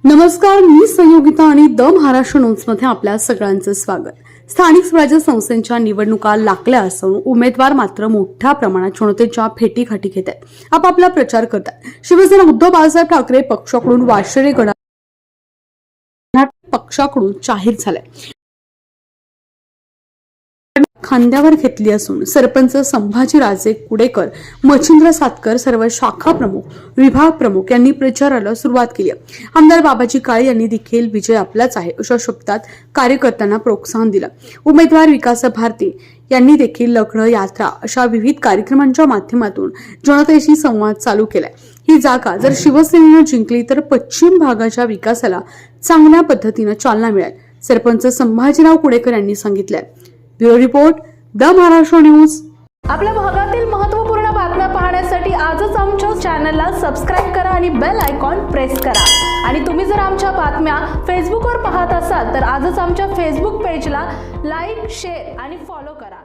नमस्कार, मी संयोगिता आणि द महाराष्ट्र न्यूजमध्ये आपल्या सगळ्यांचं स्वागत. स्थानिक स्वराज्य संस्थांच्या निवडणुका लागल्या असून उमेदवार मात्र मोठ्या प्रमाणात जनतेच्या भेटीगाठी घेत आहेत, आपापला प्रचार करत आहेत. शिवसेना उद्धव बाळासाहेब ठाकरे पक्षाकडून वाशिष्ठी गडात पक्षाकडून जाहीर झालाय. खांद्यावर घेतली असून सरपंच संभाजीराजे कुडेकर, मच्छिंद्र सातकर, सर्व शाखा प्रमुख, विभाग प्रमुख यांनी प्रचाराला सुरुवात केली. आमदार बाबाजी काळे यांनी देखील विजय आपलाच आहे अशा शब्दात कार्यकर्त्यांना प्रोत्साहन दिलं. उमेदवार विकास भारती यांनी देखील लग्न, यात्रा अशा विविध कार्यक्रमांच्या माध्यमातून जनतेशी संवाद चालू केलाय. ही जागा जर शिवसेनेनं जिंकली तर पश्चिम भागाच्या विकासाला चांगल्या पद्धतीनं चालना मिळेल, सरपंच संभाजीराव कुडेकर यांनी सांगितलंय. Bureau report, the Maharashtra news. आपल्या भागातील महत्त्वपूर्ण बातम्या पाहण्यासाठी आजच आमच्या चॅनलला सबस्क्राइब करा आणि बेल आयकॉन प्रेस करा. आणि तुम्ही जर आमच्या बातम्या फेसबुकवर पाहत असाल तर आजच आमच्या फेसबुक पेजला लाईक, शेअर आणि फॉलो करा.